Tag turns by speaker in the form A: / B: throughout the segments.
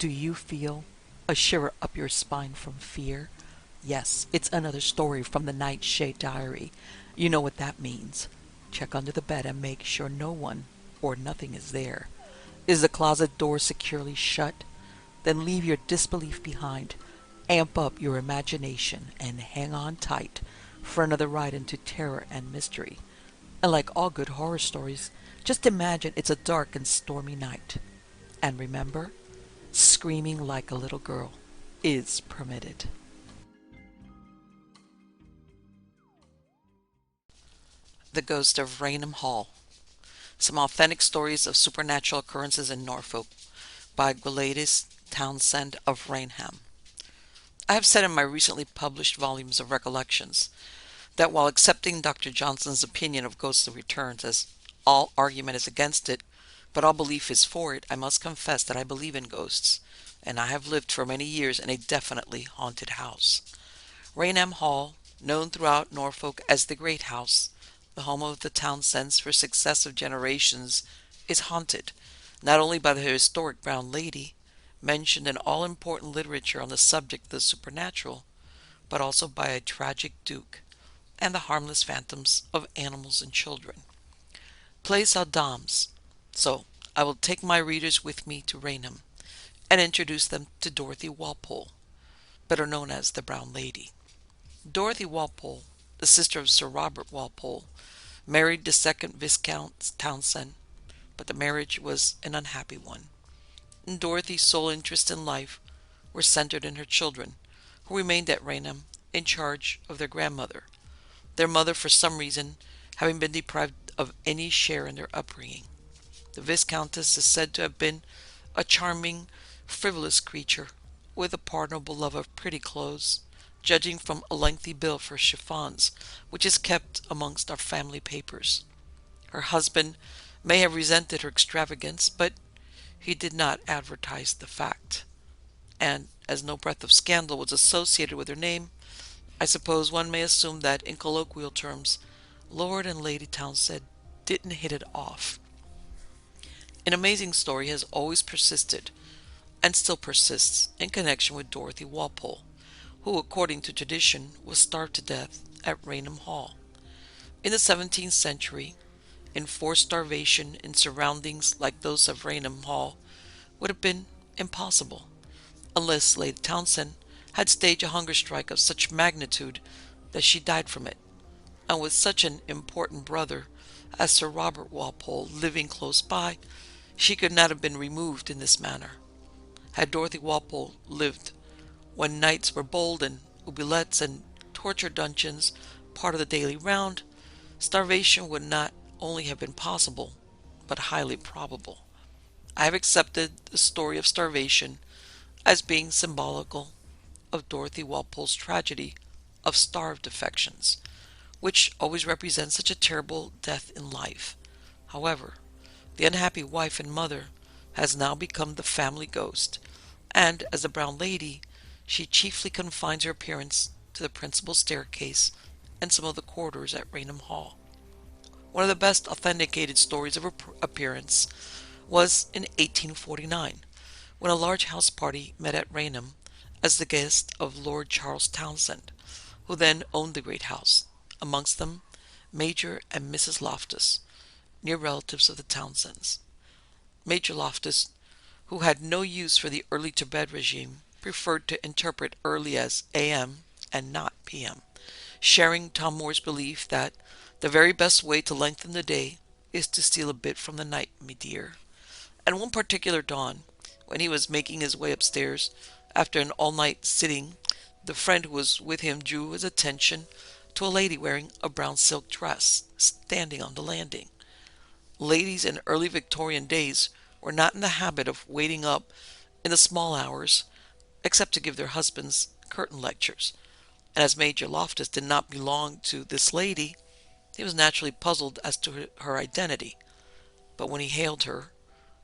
A: Do you feel a shiver up your spine from fear? Yes, it's another story from the Nightshade diary. You know what that means. Check under the bed and make sure no one or nothing is there. Is the closet door securely shut? Then leave your disbelief behind. Amp up your imagination and hang on tight for another ride into terror and mystery. And like all good horror stories, just imagine it's a dark and stormy night. And remember, screaming like a little girl is permitted. The Ghost of Raynham Hall. Some authentic stories of supernatural occurrences in Norfolk by Gwladys Townshend of Raynham. I have said in my recently published volumes of recollections that while accepting Dr. Johnson's opinion of ghostly returns, as all argument is against it, but all belief is for it, I must confess that I believe in ghosts, and I have lived for many years in a definitely haunted house. Raynham Hall, known throughout Norfolk as the Great House, the home of the Townshends for successive generations, is haunted, not only by the historic Brown Lady, mentioned in all important literature on the subject of the supernatural, but also by a tragic duke, and the harmless phantoms of animals and children. Place aux dames. So, I will take my readers with me to Raynham, and introduce them to Dorothy Walpole, better known as the Brown Lady. Dorothy Walpole, the sister of Sir Robert Walpole, married the second Viscount Townshend, but the marriage was an unhappy one, and Dorothy's sole interests in life were centered in her children, who remained at Raynham in charge of their grandmother, their mother for some reason having been deprived of any share in their upbringing. The Viscountess is said to have been a charming, frivolous creature, with a pardonable love of pretty clothes, judging from a lengthy bill for chiffons, which is kept amongst our family papers. Her husband may have resented her extravagance, but he did not advertise the fact. And as no breath of scandal was associated with her name, I suppose one may assume that, in colloquial terms, Lord and Lady Townshend didn't hit it off. An amazing story has always persisted, and still persists, in connection with Dorothy Walpole, who, according to tradition, was starved to death at Raynham Hall. In the 17th century, enforced starvation in surroundings like those of Raynham Hall would have been impossible, unless Lady Townshend had staged a hunger strike of such magnitude that she died from it, and with such an important brother as Sir Robert Walpole living close by, she could not have been removed in this manner. Had Dorothy Walpole lived when nights were bold and oubliettes and torture dungeons part of the daily round, starvation would not only have been possible, but highly probable. I have accepted the story of starvation as being symbolical of Dorothy Walpole's tragedy of starved affections, which always represents such a terrible death in life. However, the unhappy wife and mother has now become the family ghost, and as the Brown Lady, she chiefly confines her appearance to the principal staircase and some of the corridors at Raynham Hall. One of the best authenticated stories of her appearance was in 1849, when a large house party met at Raynham as the guest of Lord Charles Townshend, who then owned the great house, amongst them Major and Mrs. Loftus, near relatives of the Townshends. Major Loftus, who had no use for the early-to-bed regime, preferred to interpret early as a.m. and not p.m., sharing Tom Moore's belief that the very best way to lengthen the day is to steal a bit from the night, me dear. And one particular dawn, when he was making his way upstairs after an all-night sitting, the friend who was with him drew his attention to a lady wearing a brown silk dress, standing on the landing. Ladies in early Victorian days were not in the habit of waiting up in the small hours, except to give their husbands curtain lectures, and as Major Loftus did not belong to this lady, he was naturally puzzled as to her identity. But when he hailed her,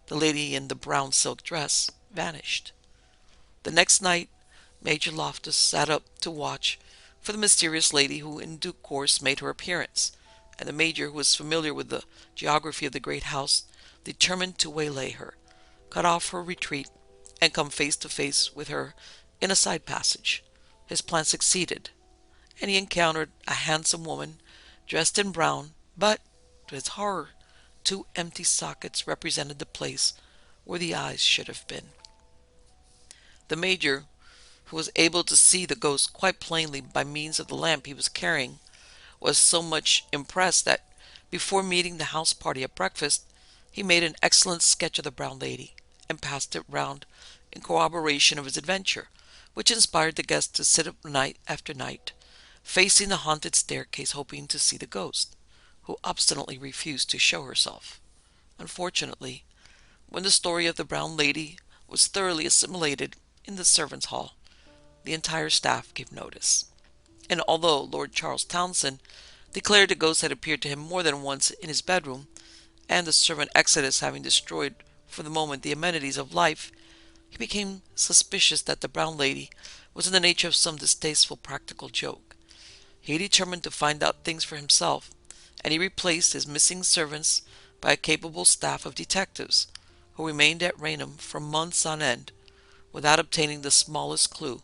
A: the lady in the brown silk dress vanished. The next night, Major Loftus sat up to watch for the mysterious lady who in due course made her appearance, and the Major, who was familiar with the geography of the great house, determined to waylay her, cut off her retreat, and come face to face with her in a side passage. His plan succeeded, and he encountered a handsome woman dressed in brown, but, to his horror, two empty sockets represented the place where the eyes should have been. The Major, who was able to see the ghost quite plainly by means of the lamp he was carrying, was so much impressed that, before meeting the house party at breakfast, he made an excellent sketch of the brown lady, and passed it round in corroboration of his adventure, which inspired the guests to sit up night after night, facing the haunted staircase, hoping to see the ghost, who obstinately refused to show herself. Unfortunately, when the story of the brown lady was thoroughly assimilated in the servants' hall, the entire staff gave notice, and although Lord Charles Townshend declared the ghost had appeared to him more than once in his bedroom, and the servant Exodus having destroyed for the moment the amenities of life, he became suspicious that the brown lady was in the nature of some distasteful practical joke. He determined to find out things for himself, and he replaced his missing servants by a capable staff of detectives, who remained at Raynham for months on end without obtaining the smallest clue,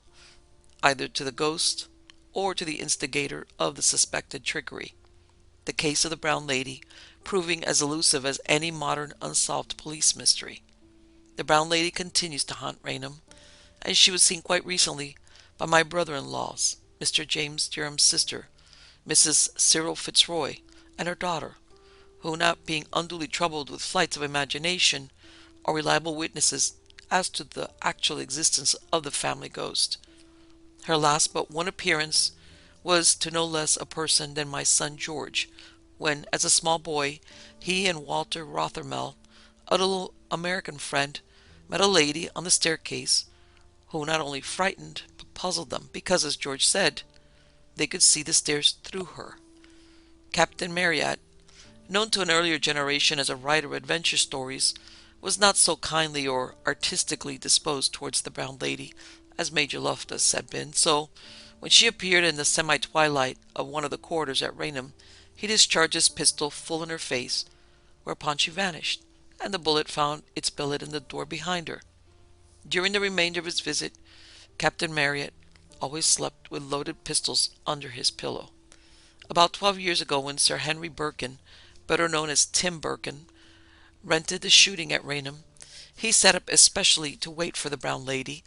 A: either to the ghost or to the instigator of the suspected trickery, the case of the brown lady proving as elusive as any modern unsolved police mystery. The brown lady continues to haunt Raynham, and she was seen quite recently by my brother-in-law's, Mr. James Durham's sister, Mrs. Cyril Fitzroy, and her daughter, who, not being unduly troubled with flights of imagination, are reliable witnesses as to the actual existence of the family ghost. Her last but one appearance was to no less a person than my son George, when, as a small boy, he and Walter Rothermel, a little American friend, met a lady on the staircase who not only frightened but puzzled them, because, as George said, they could see the stairs through her. Captain Marryat, known to an earlier generation as a writer of adventure stories, was not so kindly or artistically disposed towards the brown lady as Major Loftus had been, so when she appeared in the semi-twilight of one of the corridors at Raynham, he discharged his pistol full in her face, whereupon she vanished, and the bullet found its billet in the door behind her. During the remainder of his visit, Captain Marryat always slept with loaded pistols under his pillow. About 12 years ago, when Sir Henry Birkin, better known as Tim Birkin, rented the shooting at Raynham, he set up especially to wait for the brown lady,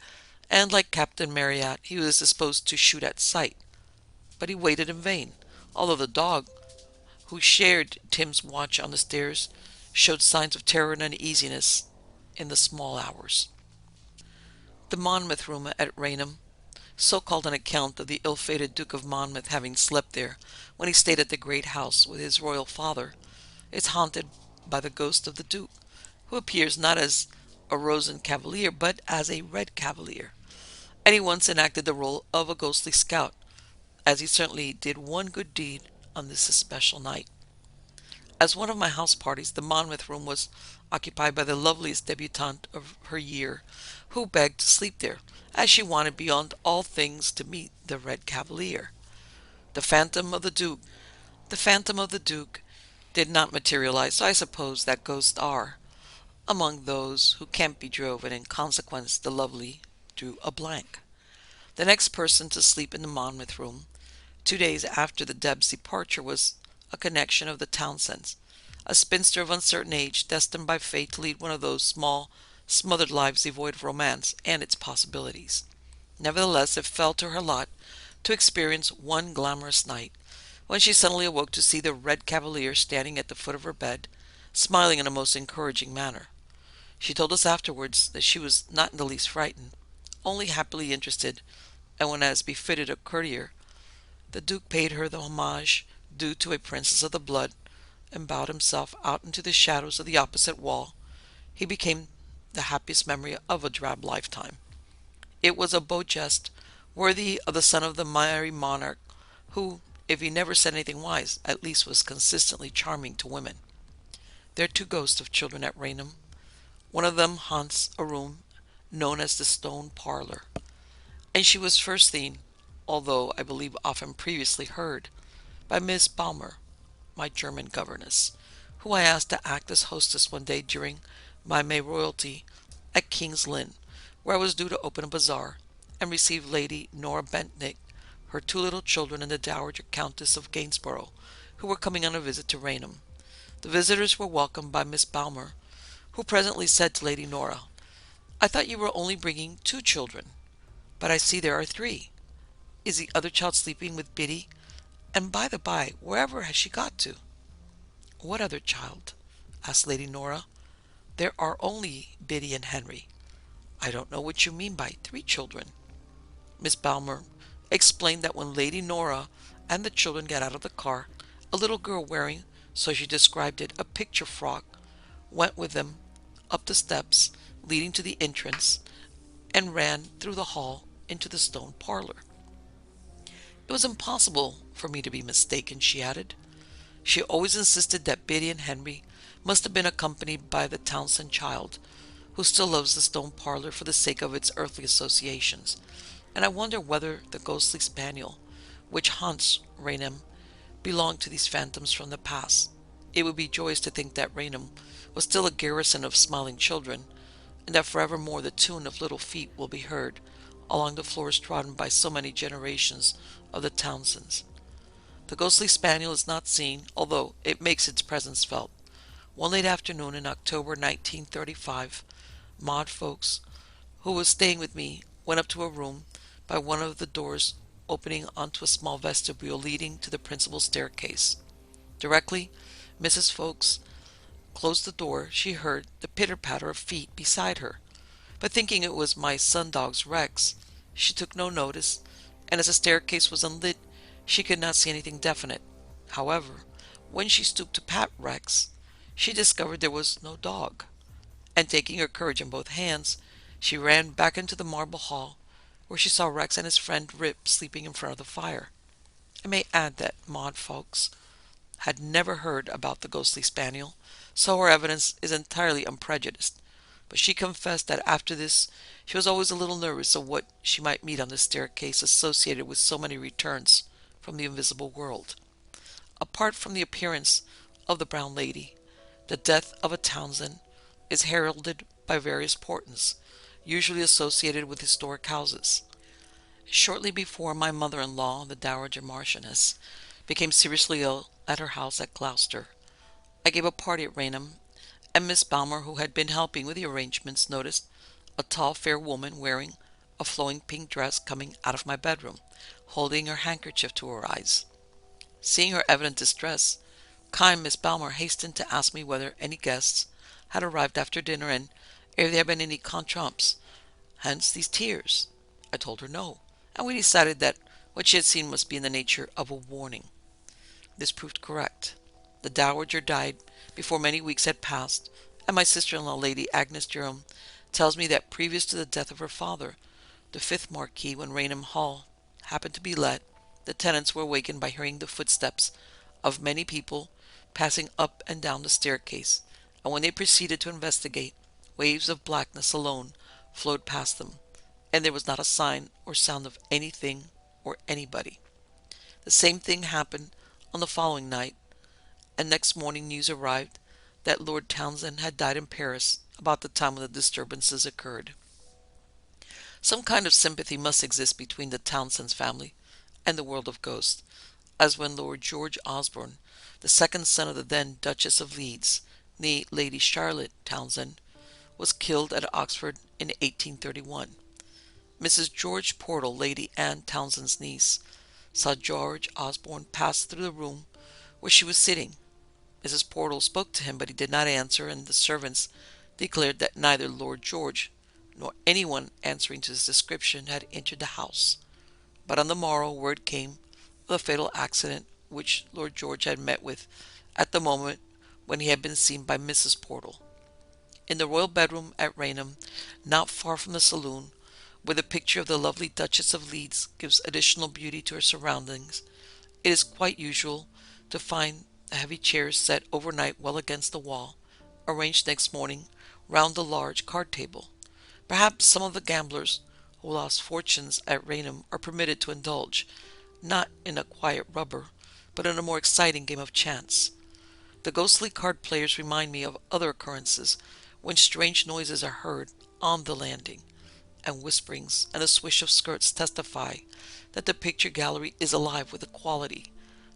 A: and like Captain Marryat, he was disposed to shoot at sight. But he waited in vain, although the dog, who shared Tim's watch on the stairs, showed signs of terror and uneasiness in the small hours. The Monmouth room at Raynham, so called on account of the ill-fated Duke of Monmouth having slept there when he stayed at the great house with his royal father, is haunted by the ghost of the Duke, who appears not as a Rosen Cavalier, but as a Red Cavalier, and he once enacted the role of a ghostly scout, as he certainly did one good deed on this especial night. As one of my house parties, the Monmouth room was occupied by the loveliest debutante of her year, who begged to sleep there, as she wanted beyond all things to meet the Red Cavalier. The phantom of the Duke, the phantom of the Duke did not materialize, so I suppose that ghosts are among those who can't be drove, and in consequence the lovely drew a blank. The next person to sleep in the Monmouth room, 2 days after the Deb's departure, was a connection of the Townshends, a spinster of uncertain age, destined by fate to lead one of those small, smothered lives devoid of romance and its possibilities. Nevertheless, it fell to her lot to experience one glamorous night, when she suddenly awoke to see the Red Cavalier standing at the foot of her bed, smiling in a most encouraging manner. She told us afterwards that she was not in the least frightened, only happily interested, and when, as befitted a courtier, the Duke paid her the homage due to a princess of the blood, and bowed himself out into the shadows of the opposite wall, he became the happiest memory of a drab lifetime. It was a beau jest, worthy of the son of the merry monarch, who, if he never said anything wise, at least was consistently charming to women. There are two ghosts of children at Raynham. One of them haunts a room known as the Stone Parlour, and she was first seen, although I believe often previously heard, by Miss Balmer, my German governess, who I asked to act as hostess one day during my mayoralty at King's Lynn, where I was due to open a bazaar and receive Lady Nora Bentnick, her two little children, and the Dowager Countess of Gainsborough, who were coming on a visit to Raynham. The visitors were welcomed by Miss Balmer, who presently said to Lady Nora, "I thought you were only bringing two children, but I see there are three. Is the other child sleeping with Biddy? And by the by, wherever has she got to?" "What other child?" asked Lady Nora. "There are only Biddy and Henry." "I don't know what you mean by three children." Miss Balmer explained that when Lady Nora and the children got out of the car, a little girl wearing, so she described it, a picture frock, went with them up the steps leading to the entrance and ran through the hall into the stone parlor. It was impossible for me to be mistaken, she added. She always insisted that Biddy and Henry must have been accompanied by the Townshend child, who still loves the stone parlor for the sake of its earthly associations, and I wonder whether the ghostly spaniel, which haunts Raynham, belonged to these phantoms from the past. It would be joyous to think that Raynham was still a garrison of smiling children, and that forevermore the tune of little feet will be heard along the floors trodden by so many generations of the Townsends. The ghostly spaniel is not seen, although it makes its presence felt. One late afternoon in October 1935, Maud Fawkes, who was staying with me, went up to a room by one of the doors opening onto a small vestibule leading to the principal staircase. Directly Mrs. Fawkes closed the door, she heard the pitter-patter of feet beside her, but thinking it was my sun-dog's Rex, she took no notice, and as the staircase was unlit, she could not see anything definite. However, when she stooped to pat Rex, she discovered there was no dog, and taking her courage in both hands, she ran back into the marble hall, where she saw Rex and his friend Rip sleeping in front of the fire. I may add that Maud Fawkes had never heard about the ghostly spaniel, so her evidence is entirely unprejudiced, but she confessed that after this she was always a little nervous of what she might meet on the staircase associated with so many returns from the invisible world. Apart from the appearance of the brown lady, the death of a Townshend is heralded by various portents, usually associated with historic houses. Shortly before my mother-in-law, the Dowager Marchioness, became seriously ill at her house at Gloucester, I gave a party at Raynham, and Miss Balmer, who had been helping with the arrangements, noticed a tall, fair woman wearing a flowing pink dress coming out of my bedroom, holding her handkerchief to her eyes. Seeing her evident distress, kind Miss Balmer hastened to ask me whether any guests had arrived after dinner and if there had been any contretemps, hence these tears. I told her no, and we decided that what she had seen must be in the nature of a warning. This proved correct. The Dowager died before many weeks had passed, and my sister-in-law, Lady Agnes Jerome, tells me that previous to the death of her father, the fifth Marquis, when Raynham Hall happened to be let, the tenants were awakened by hearing the footsteps of many people passing up and down the staircase, and when they proceeded to investigate, waves of blackness alone flowed past them, and there was not a sign or sound of anything or anybody. The same thing happened on the following night, and next morning news arrived that Lord Townshend had died in Paris about the time when the disturbances occurred. Some kind of sympathy must exist between the Townshend's family and the world of ghosts, as when Lord George Osborne, the second son of the then Duchess of Leeds, née Lady Charlotte Townshend, was killed at Oxford in 1831. Mrs. George Portal, Lady Anne Townshend's niece, saw George Osborne pass through the room where she was sitting. Mrs. Portal spoke to him, but he did not answer, and the servants declared that neither Lord George nor anyone answering to his description had entered the house. But on the morrow word came of the fatal accident which Lord George had met with at the moment when he had been seen by Mrs. Portal. In the royal bedroom at Raynham, not far from the saloon, where the picture of the lovely Duchess of Leeds gives additional beauty to her surroundings, it is quite usual to find the heavy chairs set overnight well against the wall, arranged next morning round the large card table. Perhaps some of the gamblers who lost fortunes at Raynham are permitted to indulge, not in a quiet rubber, but in a more exciting game of chance. The ghostly card players remind me of other occurrences when strange noises are heard on the landing, and whisperings and the swish of skirts testify that the picture gallery is alive with a quality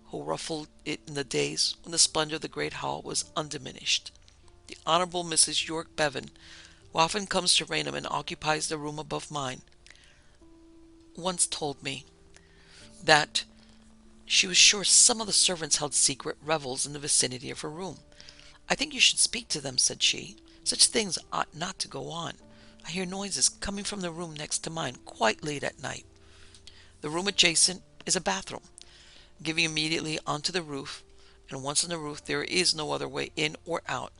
A: who ruffled it in the days when the splendor of the great hall was undiminished. The Honorable Mrs. York Bevan, who often comes to Raynham and occupies the room above mine, once told me that she was sure some of the servants held secret revels in the vicinity of her room. "I think you should speak to them," said she. "Such things ought not to go on. I hear noises coming from the room next to mine quite late at night." The room adjacent is a bathroom, giving immediately onto the roof, and once on the roof there is no other way in or out,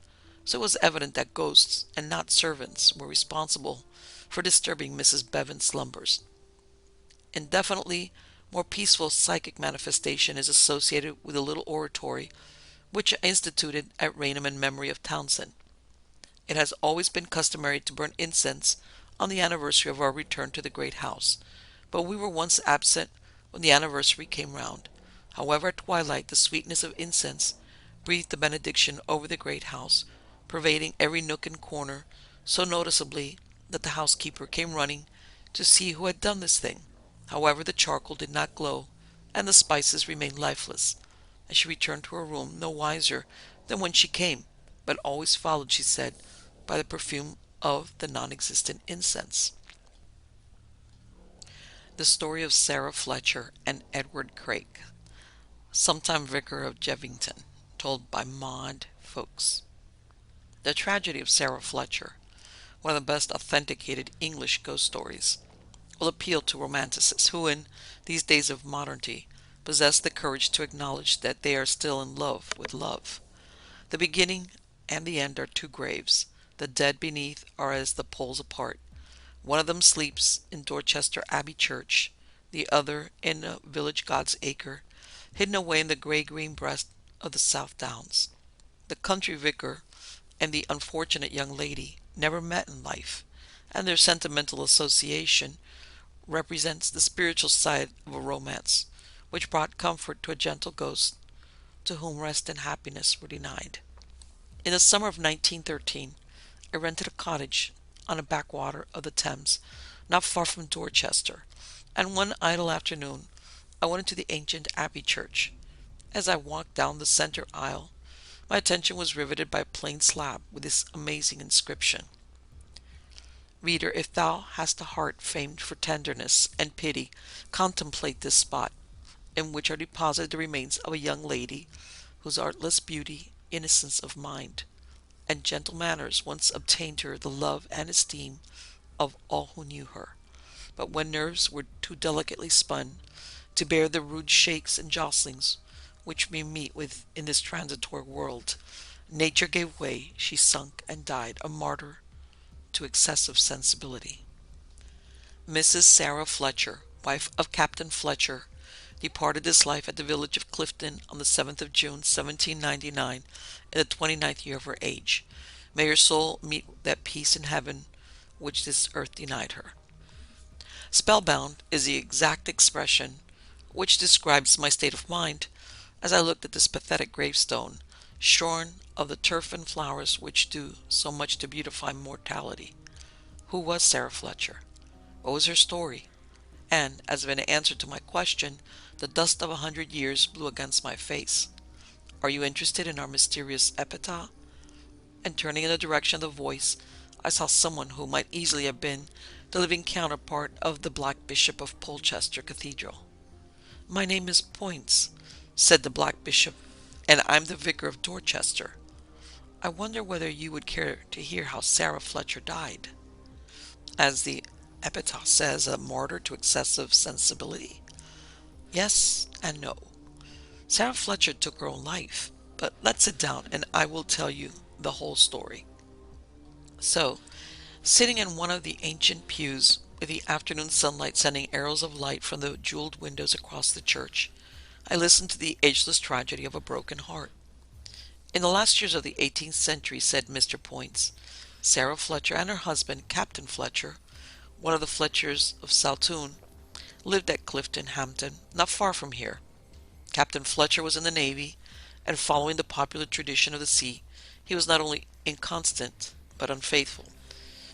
A: so it was evident that ghosts and not servants were responsible for disturbing Mrs. Bevan's slumbers. Indefinitely more peaceful psychic manifestation is associated with a little oratory which I instituted at Raynham in memory of Townshend. It has always been customary to burn incense on the anniversary of our return to the great house, but we were once absent when the anniversary came round. However, at twilight the sweetness of incense breathed the benediction over the great house, pervading every nook and corner so noticeably that the housekeeper came running to see who had done this thing. However, the charcoal did not glow, and the spices remained lifeless, and she returned to her room no wiser than when she came, but always followed, she said, by the perfume of the non-existent incense. The story of Sarah Fletcher and Edward Crake, sometime vicar of Jevington, told by Maud Folks. The tragedy of Sarah Fletcher, one of the best authenticated English ghost stories, will appeal to romanticists who, in these days of modernity, possess the courage to acknowledge that they are still in love with love. The beginning and the end are two graves. The dead beneath are as the poles apart. One of them sleeps in Dorchester Abbey Church, the other in a village God's acre, hidden away in the grey-green breast of the South Downs. The country vicar and the unfortunate young lady never met in life, and their sentimental association represents the spiritual side of a romance which brought comfort to a gentle ghost to whom rest and happiness were denied. In the summer of 1913, I rented a cottage on a backwater of the Thames, not far from Dorchester, and one idle afternoon I went into the ancient Abbey Church. As I walked down the center aisle, my attention was riveted by a plain slab with this amazing inscription: "Reader, if thou hast a heart famed for tenderness and pity, contemplate this spot, in which are deposited the remains of a young lady whose artless beauty, innocence of mind, and gentle manners once obtained her the love and esteem of all who knew her. But when nerves were too delicately spun to bear the rude shakes and jostlings which we meet with in this transitory world, nature gave way, she sunk and died a martyr to excessive sensibility." Mrs. Sarah Fletcher, wife of Captain Fletcher, departed this life at the village of Clifton on the 7th of June, 1799, in the 29th year of her age. May her soul meet that peace in heaven which this earth denied her. Spellbound is the exact expression which describes my state of mind as I looked at this pathetic gravestone, shorn of the turf and flowers which do so much to beautify mortality. Who was Sarah Fletcher? What was her story? And, as if in answer to my question, the dust of 100 years blew against my face. Are you interested in our mysterious epitaph? And turning in the direction of the voice, I saw someone who might easily have been the living counterpart of the Black Bishop of Polchester Cathedral. "My name is Poyntz," said the Black Bishop, "and I'm the vicar of Dorchester. I wonder whether you would care to hear how Sarah Fletcher died." As the epitaph says, a martyr to excessive sensibility. Yes and no. Sarah Fletcher took her own life, but let's sit down and I will tell you the whole story. So, sitting in one of the ancient pews, with the afternoon sunlight sending arrows of light from the jeweled windows across the church, I listened to the ageless tragedy of a broken heart. "In the last years of the 18th century," said Mr. Poyntz, "Sarah Fletcher and her husband, Captain Fletcher, one of the Fletchers of Saltoun, lived at Clifton Hampton, not far from here. Captain Fletcher was in the Navy, and following the popular tradition of the sea, he was not only inconstant, but unfaithful.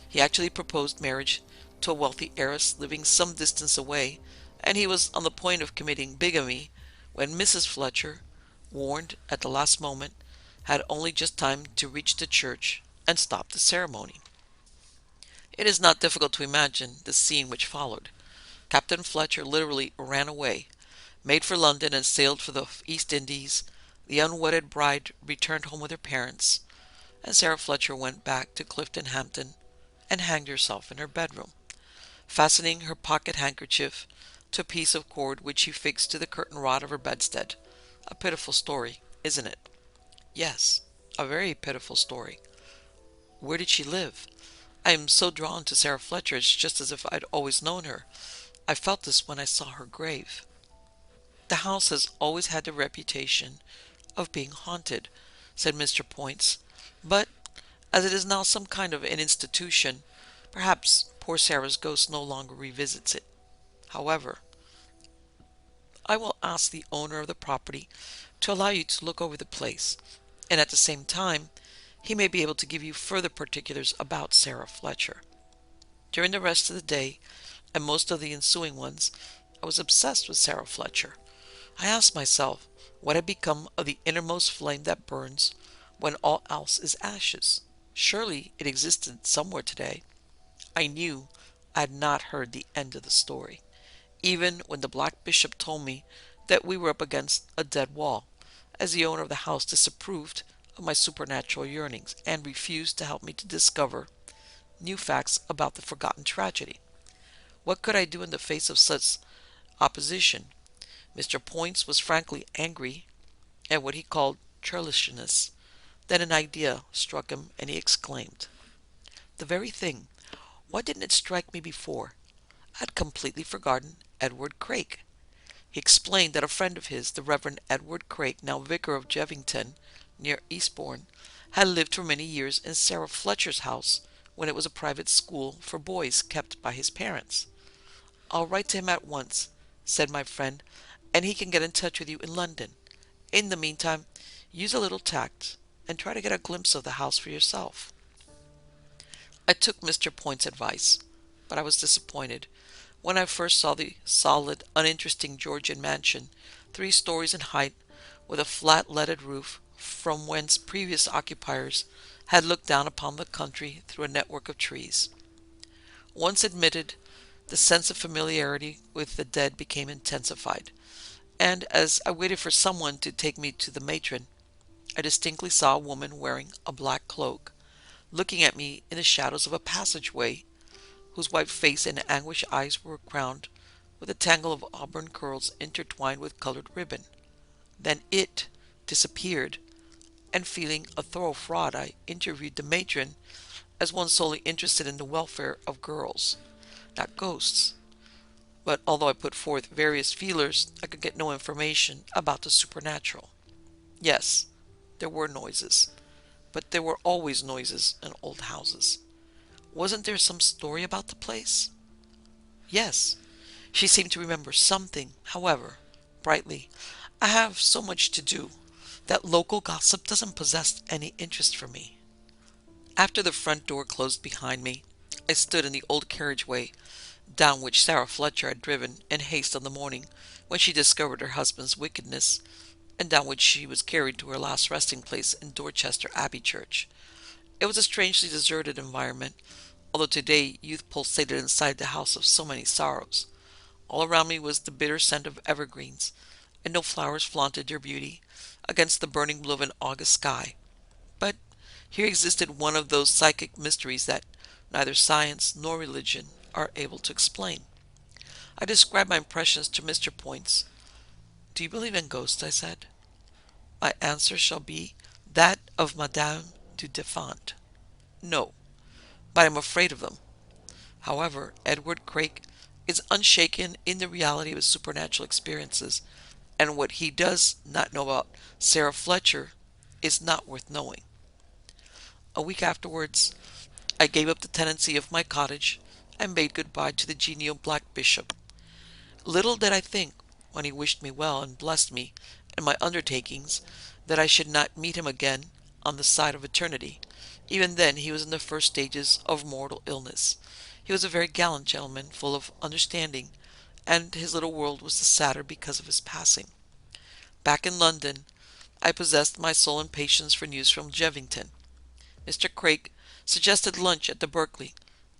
A: He actually proposed marriage to a wealthy heiress living some distance away, and he was on the point of committing bigamy when Mrs. Fletcher, warned at the last moment, had only just time to reach the church and stop the ceremony. It is not difficult to imagine the scene which followed. Captain Fletcher literally ran away, made for London, and sailed for the East Indies. The unwedded bride returned home with her parents, and Sarah Fletcher went back to Clifton Hampton and hanged herself in her bedroom, fastening her pocket handkerchief to a piece of cord which she fixed to the curtain rod of her bedstead. A pitiful story, isn't it? Yes, a very pitiful story. Where did she live? I am so drawn to Sarah Fletcher, it's just as if I'd always known her. I felt this when I saw her grave. The house has always had the reputation of being haunted, said Mr. Poyntz, but as it is now some kind of an institution, perhaps poor Sarah's ghost no longer revisits it. However, I will ask the owner of the property to allow you to look over the place, and at the same time he may be able to give you further particulars about Sarah Fletcher. During the rest of the day, and most of the ensuing ones, I was obsessed with Sarah Fletcher. I asked myself what had become of the innermost flame that burns when all else is ashes. Surely it existed somewhere today. I knew I had not heard the end of the story, even when the Black Bishop told me that we were up against a dead wall, as the owner of the house disapproved of my supernatural yearnings and refused to help me to discover new facts about the forgotten tragedy. What could I do in the face of such opposition? Mr. Poyntz was frankly angry at what he called churlishness. Then an idea struck him, and he exclaimed, "The very thing! Why didn't it strike me before? I'd completely forgotten Edward Crake." He explained that a friend of his, the Reverend Edward Crake, now vicar of Jevington, near Eastbourne, had lived for many years in Sarah Fletcher's house when it was a private school for boys kept by his parents. "I'll write to him at once," said my friend, "and he can get in touch with you in London. In the meantime, use a little tact, and try to get a glimpse of the house for yourself." I took Mr. Poynt's advice, but I was disappointed. When I first saw the solid, uninteresting Georgian mansion, 3 stories in height, with a flat leaded roof, from whence previous occupiers had looked down upon the country through a network of trees. Once admitted, the sense of familiarity with the dead became intensified, and as I waited for someone to take me to the matron, I distinctly saw a woman wearing a black cloak, looking at me in the shadows of a passageway, whose white face and anguished eyes were crowned with a tangle of auburn curls intertwined with colored ribbon. Then it disappeared, and feeling a thorough fraud, I interviewed the matron as one solely interested in the welfare of girls, not ghosts. But although I put forth various feelers, I could get no information about the supernatural. Yes, there were noises, but there were always noises in old houses. Wasn't there some story about the place? Yes, she seemed to remember something. However, brightly, I have so much to do that local gossip doesn't possess any interest for me. After the front door closed behind me, I stood in the old carriageway down which Sarah Fletcher had driven in haste on the morning when she discovered her husband's wickedness, and down which she was carried to her last resting place in Dorchester Abbey Church. It was a strangely deserted environment, although today youth pulsated inside the house of so many sorrows. All around me was the bitter scent of evergreens, and no flowers flaunted their beauty against the burning blue of an August sky. But here existed one of those psychic mysteries that neither science nor religion are able to explain. I described my impressions to Mr. Poyntz. "Do you believe in ghosts?" I said. "My answer shall be that of Madame du Deffant. No, but I am afraid of them. However, Edward Crake is unshaken in the reality of his supernatural experiences, and what he does not know about Sarah Fletcher is not worth knowing." A week afterwards, I gave up the tenancy of my cottage and bade good-bye to the genial Black Bishop. Little did I think, when he wished me well and blessed me in my undertakings, that I should not meet him again on the side of eternity. Even then he was in the first stages of mortal illness. He was a very gallant gentleman, full of understanding, and his little world was the sadder because of his passing. Back in London, I possessed my soul and patience for news from Jevington. Mr. Crake suggested lunch at the Berkeley,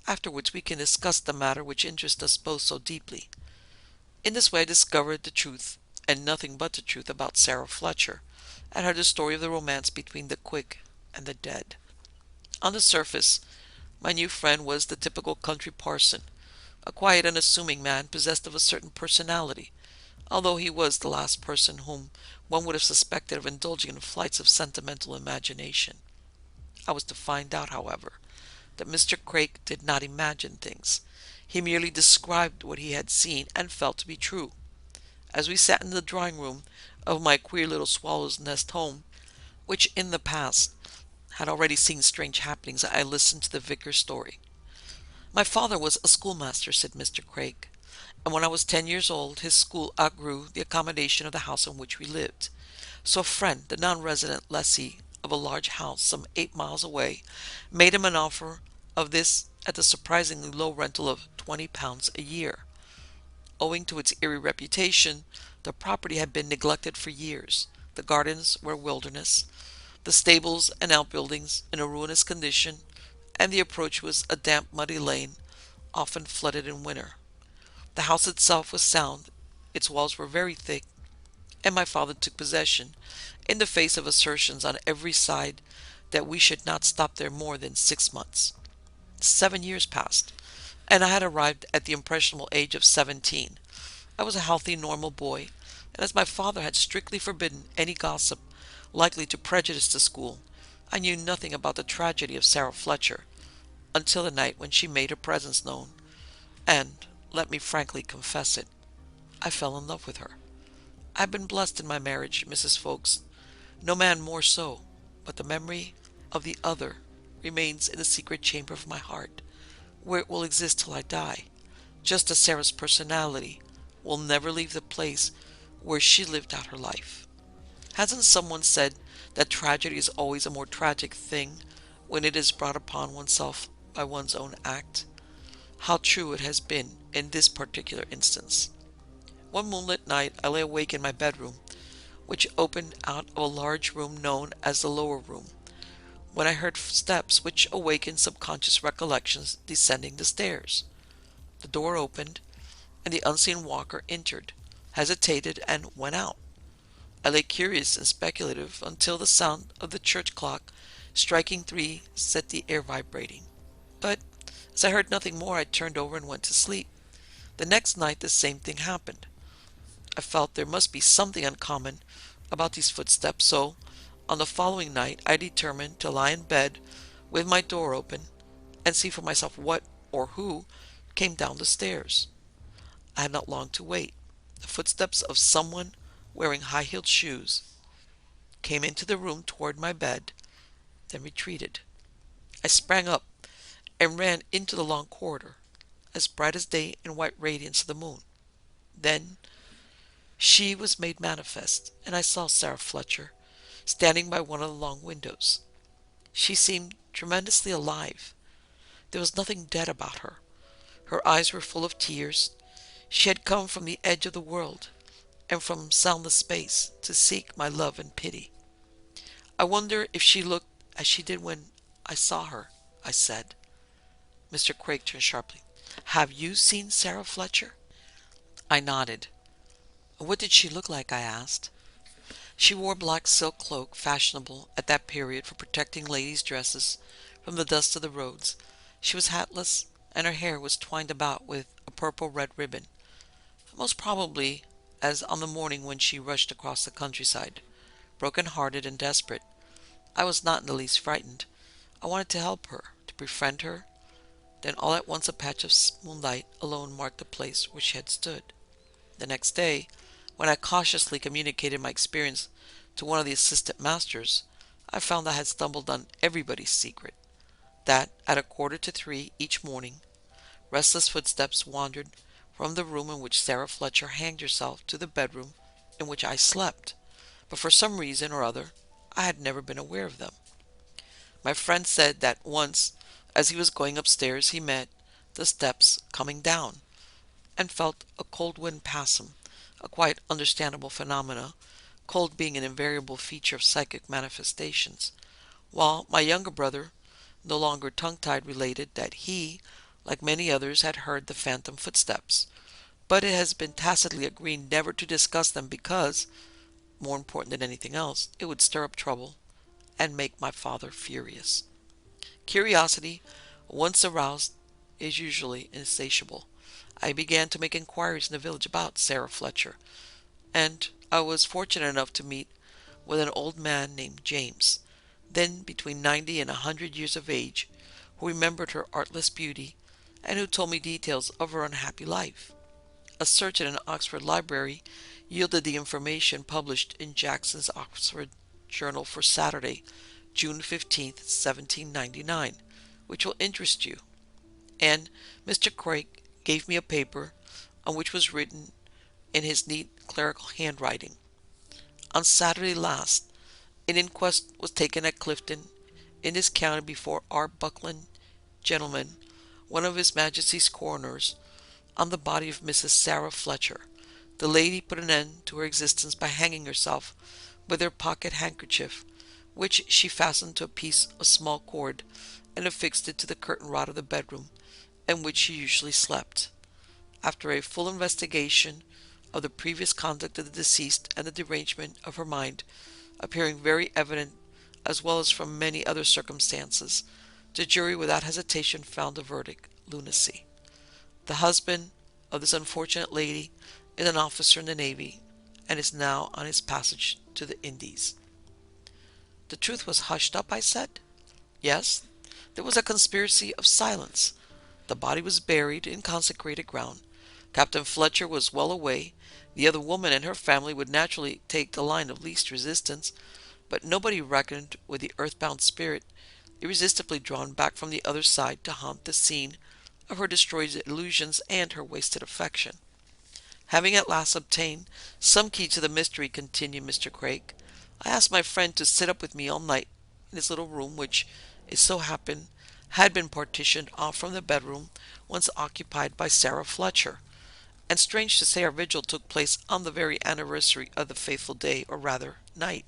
A: afterwards we can discuss the matter which interests us both so deeply. In this way I discovered the truth, and nothing but the truth, about Sarah Fletcher, and heard the story of the romance between the quick and the dead. On the surface, my new friend was the typical country parson, a quiet, unassuming man possessed of a certain personality, although he was the last person whom one would have suspected of indulging in flights of sentimental imagination. I was to find out, however, that Mr. Crake did not imagine things. He merely described what he had seen and felt to be true. As we sat in the drawing-room of my queer little swallow's nest home, which in the past had already seen strange happenings, I listened to the vicar's story. "My father was a schoolmaster," said Mr. Crake, "and when I was 10 years old his school outgrew the accommodation of the house in which we lived. So a friend, the non-resident lessee of a large house some 8 miles away, made him an offer of this at the surprisingly low rental of £20 a year. Owing to its eerie reputation, the property had been neglected for years. The gardens were a wilderness, the stables and outbuildings in a ruinous condition, and the approach was a damp, muddy lane, often flooded in winter. The house itself was sound, its walls were very thick, and my father took possession, in the face of assertions on every side that we should not stop there more than 6 months. 7 years passed, and I had arrived at the impressionable age of 17. I was a healthy, normal boy, and as my father had strictly forbidden any gossip likely to prejudice the school, I knew nothing about the tragedy of Sarah Fletcher, until the night when she made her presence known, and, let me frankly confess it, I fell in love with her. I have been blessed in my marriage, Mrs. Fowkes, no man more so, but the memory of the other remains in the secret chamber of my heart, where it will exist till I die, just as Sarah's personality will never leave the place where she lived out her life. Hasn't someone said that tragedy is always a more tragic thing when it is brought upon oneself by one's own act? How true it has been in this particular instance. One moonlit night I lay awake in my bedroom, which opened out of a large room known as the lower room, when I heard steps which awakened subconscious recollections descending the stairs. The door opened, and the unseen walker entered, hesitated, and went out. I lay curious and speculative until the sound of the church clock striking 3 set the air vibrating. But as I heard nothing more, I turned over and went to sleep. The next night the same thing happened. I felt there must be something uncommon about these footsteps, so on the following night I determined to lie in bed with my door open and see for myself what or who came down the stairs. I had not long to wait. The footsteps of someone wearing high-heeled shoes came into the room toward my bed, then retreated. I sprang up and ran into the long corridor, as bright as day in white radiance of the moon. Then she was made manifest, and I saw Sarah Fletcher standing by one of the long windows. She seemed tremendously alive. There was nothing dead about her. Her eyes were full of tears. She had come from the edge of the world, and from soundless space, to seek my love and pity. "I wonder if she looked as she did when I saw her," I said. Mr. Crake turned sharply. "Have you seen Sarah Fletcher?" I nodded. "What did she look like?" I asked. "She wore a black silk cloak, fashionable at that period for protecting ladies' dresses from the dust of the roads. She was hatless, and her hair was twined about with a purple-red ribbon. Most probably as on the morning when she rushed across the countryside, broken-hearted and desperate. I was not in the least frightened. I wanted to help her, to befriend her. Then all at once a patch of moonlight alone marked the place where she had stood. The next day, when I cautiously communicated my experience to one of the assistant masters, I found I had stumbled on everybody's secret, that at 2:45 each morning, restless footsteps wandered from the room in which Sarah Fletcher hanged herself to the bedroom in which I slept, but for some reason or other I had never been aware of them. My friend said that once, as he was going upstairs, he met the steps coming down, and felt a cold wind pass him, a quite understandable phenomena, cold being an invariable feature of psychic manifestations, while my younger brother, no longer tongue-tied, related that he, like many others, had heard the phantom footsteps, but it has been tacitly agreed never to discuss them because, more important than anything else, it would stir up trouble and make my father furious. Curiosity, once aroused, is usually insatiable. I began to make inquiries in the village about Sarah Fletcher, and I was fortunate enough to meet with an old man named James, then between 90 and 100 years of age, who remembered her artless beauty and who told me details of her unhappy life. A search in an Oxford library yielded the information published in Jackson's Oxford Journal for Saturday, June 15th, 1799, which will interest you, and Mr. Crake gave me a paper on which was written in his neat clerical handwriting: "On Saturday last, an inquest was taken at Clifton, in this county, before R. Buckland, gentleman, one of His Majesty's coroners, on the body of Mrs. Sarah Fletcher. The lady put an end to her existence by hanging herself with her pocket handkerchief, which she fastened to a piece of small cord and affixed it to the curtain rod of the bedroom in which she usually slept. After a full investigation of the previous conduct of the deceased and the derangement of her mind appearing very evident, as well as from many other circumstances, the jury without hesitation found a verdict, lunacy. The husband of this unfortunate lady is an officer in the Navy, and is now on his passage to the Indies." "The truth was hushed up," I said. "Yes, there was a conspiracy of silence. The body was buried in consecrated ground. Captain Fletcher was well away. The other woman and her family would naturally take the line of least resistance, but nobody reckoned with the earthbound spirit irresistibly drawn back from the other side to haunt the scene of her destroyed illusions and her wasted affection. Having at last obtained some key to the mystery," continued Mr. Crake, "I asked my friend to sit up with me all night in his little room, which, it so happened, had been partitioned off from the bedroom once occupied by Sarah Fletcher, and strange to say our vigil took place on the very anniversary of the fateful day, or rather night.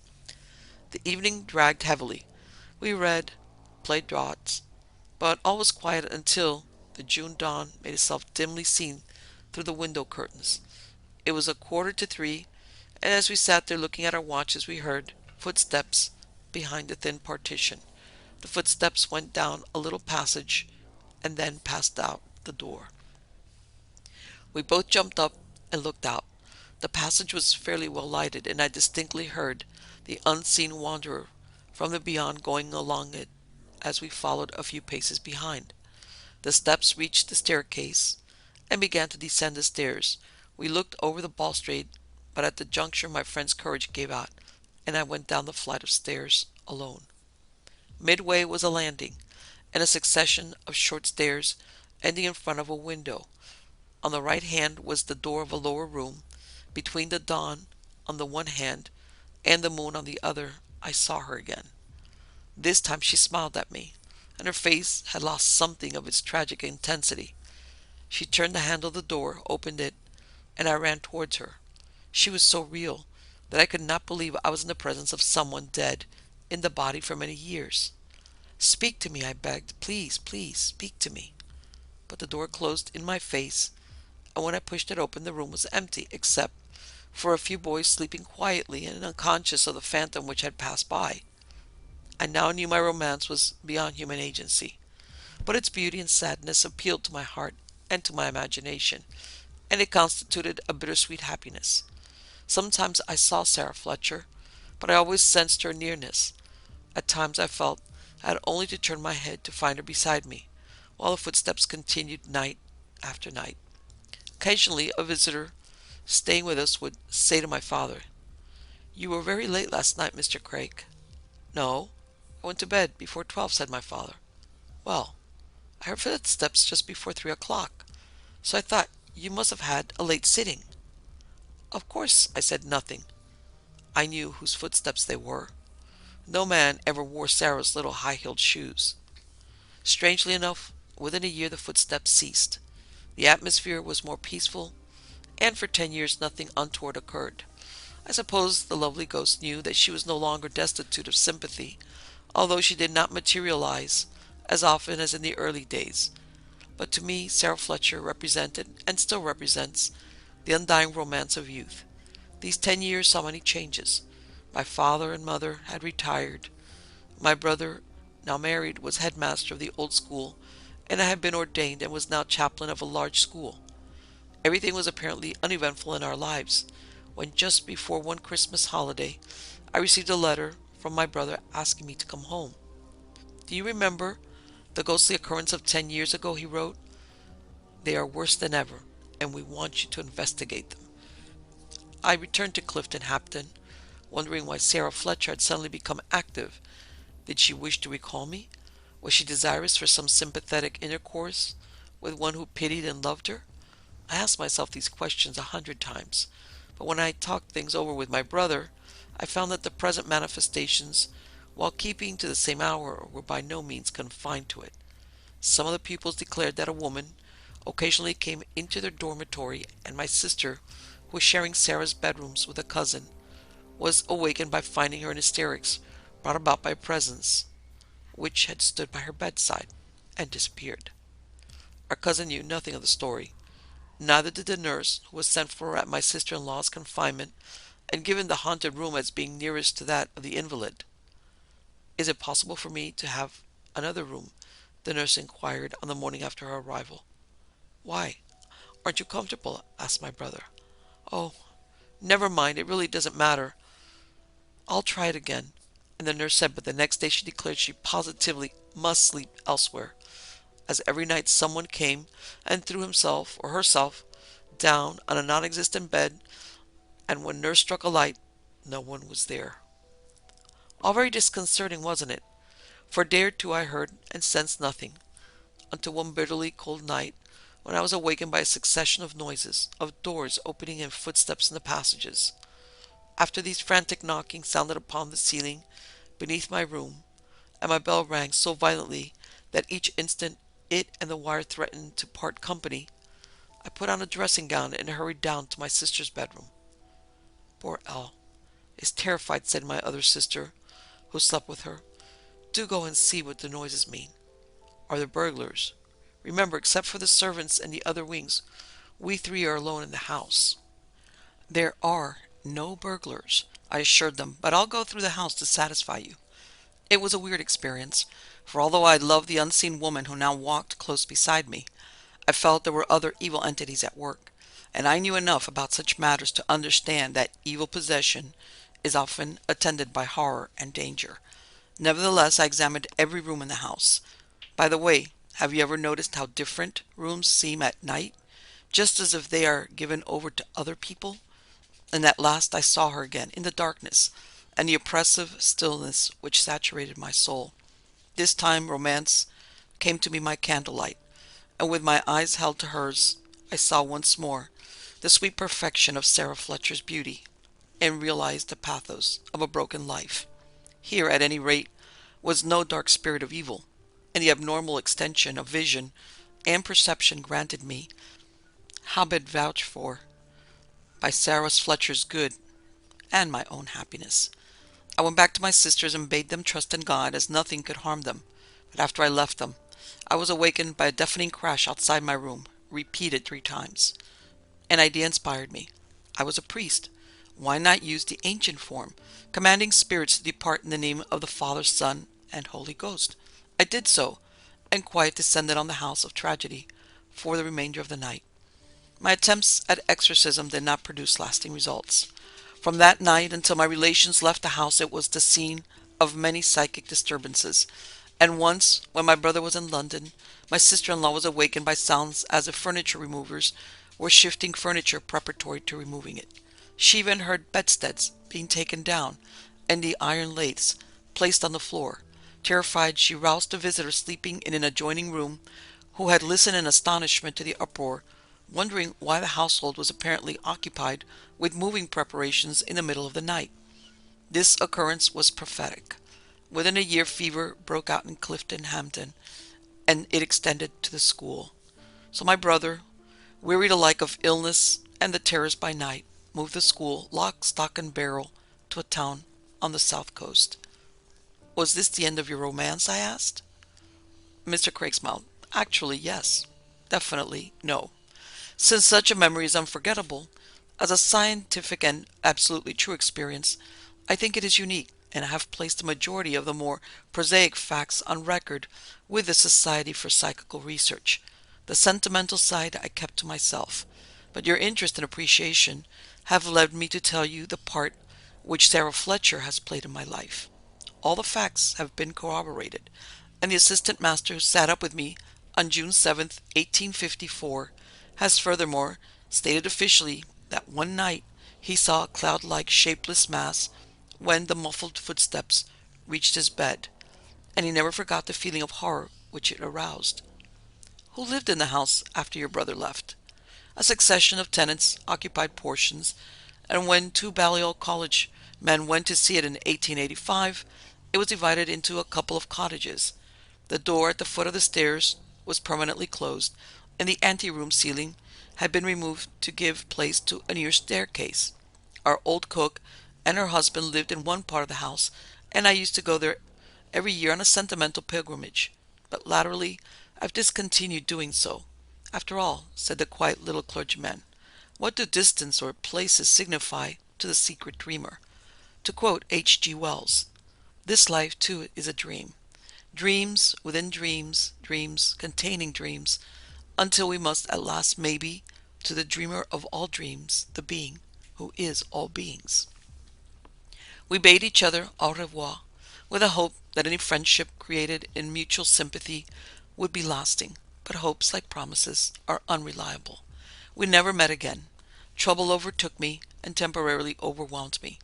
A: The evening dragged heavily. We read, played draughts, but all was quiet until the June dawn made itself dimly seen through the window curtains. It was 1:45, and as we sat there looking at our watches, we heard footsteps behind the thin partition. The footsteps went down a little passage and then passed out the door. We both jumped up and looked out. The passage was fairly well lighted, and I distinctly heard the unseen wanderer from the beyond going along it as we followed a few paces behind. The steps reached the staircase and began to descend the stairs. We looked over the balustrade, but at the juncture my friend's courage gave out, and I went down the flight of stairs alone. Midway was a landing, and a succession of short stairs ending in front of a window. On the right hand was the door of a lower room. Between the dawn on the one hand and the moon on the other, I saw her again. This time she smiled at me, and her face had lost something of its tragic intensity. She turned the handle of the door, opened it, and I ran towards her. She was so real that I could not believe I was in the presence of someone dead in the body for many years. "Speak to me," I begged. "Please, please, speak to me." But the door closed in my face, and when I pushed it open, the room was empty, except for a few boys sleeping quietly and unconscious of the phantom which had passed by. I now knew my romance was beyond human agency, but its beauty and sadness appealed to my heart and to my imagination, and it constituted a bittersweet happiness. Sometimes I saw Sarah Fletcher, but I always sensed her nearness. At times I felt I had only to turn my head to find her beside me, while the footsteps continued night after night. Occasionally a visitor staying with us would say to my father, "You were very late last night, Mr. Crake." "No, I went to bed before 12, said my father. "Well, I heard footsteps just before 3 o'clock, so I thought you must have had a late sitting." Of course I said nothing. I knew whose footsteps they were. No man ever wore Sarah's little high-heeled shoes. Strangely enough, Within a year the footsteps ceased. The atmosphere was more peaceful, and for 10 years nothing untoward occurred. I suppose the lovely ghost knew that she was no longer destitute of sympathy, although she did not materialize as often as in the early days. But to me, Sarah Fletcher represented, and still represents, the undying romance of youth. These 10 years saw many changes. My father and mother had retired. My brother, now married, was headmaster of the old school, and I had been ordained and was now chaplain of a large school. Everything was apparently uneventful in our lives, when just before one Christmas holiday I received a letter from my brother asking me to come home. "Do you remember the ghostly occurrence of 10 years ago?" he wrote. "They are worse than ever, and we want you to investigate them." I returned to Clifton Hampton, wondering why Sarah Fletcher had suddenly become active. Did she wish to recall me? Was she desirous for some sympathetic intercourse with one who pitied and loved her? I asked myself these questions 100 times, but when I talked things over with my brother, I found that the present manifestations, while keeping to the same hour, were by no means confined to it. Some of the pupils declared that a woman occasionally came into their dormitory, and my sister, who was sharing Sarah's bedrooms with a cousin, was awakened by finding her in hysterics brought about by a presence which had stood by her bedside and disappeared. Our cousin knew nothing of the story. Neither did the nurse, who was sent for at my sister-in-law's confinement and given the haunted room as being nearest to that of the invalid. "Is it possible for me to have another room?" the nurse inquired on the morning after her arrival. "Why? Aren't you comfortable?" asked my brother. "Oh, never mind, it really doesn't matter. I'll try it again." And the nurse said, but the next day she declared she positively must sleep elsewhere, as every night someone came and threw himself or herself down on a non-existent bed, and when nurse struck a light, no one was there. All very disconcerting, wasn't it? For a day or two I heard and sensed nothing, until one bitterly cold night, when I was awakened by a succession of noises, of doors opening and footsteps in the passages. After these, frantic knockings sounded upon the ceiling beneath my room, and my bell rang so violently that each instant it and the wire threatened to part company. I put on a dressing gown and hurried down to my sister's bedroom. "Poor Elle is terrified," said my other sister, who slept with her. "Do go and see what the noises mean. Are there burglars? Remember, except for the servants and the other wings, we three are alone in the house." "There are no burglars," I assured them, "but I'll go through the house to satisfy you." It was a weird experience, for although I loved the unseen woman who now walked close beside me, I felt there were other evil entities at work, and I knew enough about such matters to understand that evil possession is often attended by horror and danger. Nevertheless, I examined every room in the house. By the way, have you ever noticed how different rooms seem at night, just as if they are given over to other people? And at last I saw her again, in the darkness, and the oppressive stillness which saturated my soul. This time romance came to me by candlelight, and with my eyes held to hers, I saw once more the sweet perfection of Sarah Fletcher's beauty, and realized the pathos of a broken life. Here, at any rate, was no dark spirit of evil, and the abnormal extension of vision and perception granted me, habet vouched for, by Sarah Fletcher's good and my own happiness. I went back to my sisters and bade them trust in God, as nothing could harm them. But after I left them, I was awakened by a deafening crash outside my room, repeated 3 times. An idea inspired me. I was a priest. Why not use the ancient form, commanding spirits to depart in the name of the Father, Son, and Holy Ghost? I did so, and quiet descended on the house of tragedy for the remainder of the night. My attempts at exorcism did not produce lasting results. From that night until my relations left the house, it was the scene of many psychic disturbances, and once, when my brother was in London, my sister-in-law was awakened by sounds as if furniture removers were shifting furniture preparatory to removing it. She even heard bedsteads being taken down, and the iron lathes placed on the floor. Terrified, she roused a visitor sleeping in an adjoining room, who had listened in astonishment to the uproar, wondering why the household was apparently occupied with moving preparations in the middle of the night. This occurrence was prophetic. Within a year fever broke out in Clifton Hampton, and it extended to the school. So my brother, wearied alike of illness and the terrors by night, moved the school, lock, stock, and barrel, to a town on the south coast. Was this the end of your romance? I asked. Mr. Crake smiled. Actually, yes. Definitely, no. Since such a memory is unforgettable, as a scientific and absolutely true experience, I think it is unique, and I have placed the majority of the more prosaic facts on record with the Society for Psychical Research. The sentimental side I kept to myself, but your interest and appreciation have led me to tell you the part which Sarah Fletcher has played in my life. All the facts have been corroborated, and the assistant master who sat up with me on June 7th, 1854, has furthermore stated officially that one night he saw a cloud-like shapeless mass when the muffled footsteps reached his bed, and he never forgot the feeling of horror which it aroused. Who lived in the house after your brother left? A succession of tenants occupied portions, and when two Balliol College men went to see it in 1885, it was divided into a couple of cottages. The door at the foot of the stairs was permanently closed, and the anteroom ceiling had been removed to give place to a near staircase. Our old cook and her husband lived in one part of the house, and I used to go there every year on a sentimental pilgrimage, but latterly I've discontinued doing so. After all, said the quiet little clergyman, what do distance or places signify to the secret dreamer? To quote H. G. Wells, this life too is a dream. Dreams within dreams, dreams containing dreams, until we must at last maybe to the dreamer of all dreams, the being who is all beings. We bade each other au revoir, with a hope that any friendship created in mutual sympathy would be lasting, but hopes, like promises, are unreliable. We never met again. Trouble overtook me and temporarily overwhelmed me.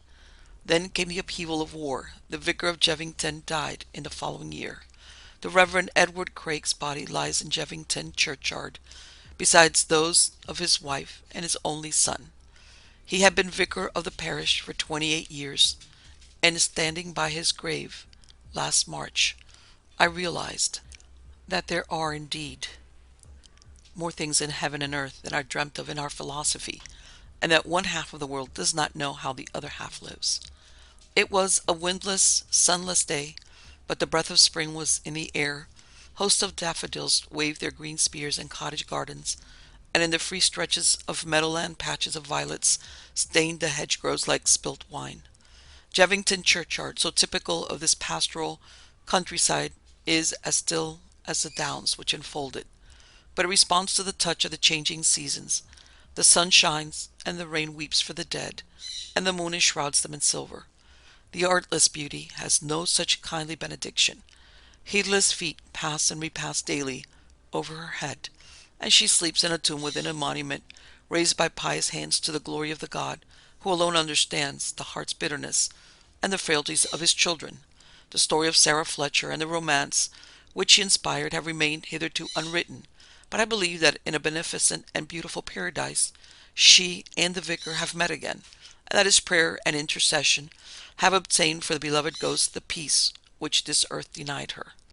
A: Then came the upheaval of war. The vicar of Jevington died in the following year. The Reverend Edward Crake's body lies in Jevington churchyard, besides those of his wife and his only son. He had been vicar of the parish for 28 years, and standing by his grave last March, I realized that there are indeed more things in heaven and earth than are dreamt of in our philosophy, and that one half of the world does not know how the other half lives. It was a windless, sunless day, but the breath of spring was in the air. Hosts of daffodils waved their green spears in cottage gardens, and in the free stretches of meadowland patches of violets stained the hedgerows like spilt wine. Jevington churchyard, so typical of this pastoral countryside, is as still as the downs which enfold it, but it responds to the touch of the changing seasons. The sun shines, and the rain weeps for the dead, and the moon enshrouds them in silver. The artless beauty has no such kindly benediction. Heedless feet pass and repass daily over her head, and she sleeps in a tomb within a monument raised by pious hands to the glory of the God who alone understands the heart's bitterness and the frailties of his children. The story of Sarah Fletcher and the romance which she inspired have remained hitherto unwritten, but I believe that in a beneficent and beautiful paradise she and the vicar have met again, and that his prayer and intercession have obtained for the beloved ghost the peace which this earth denied her.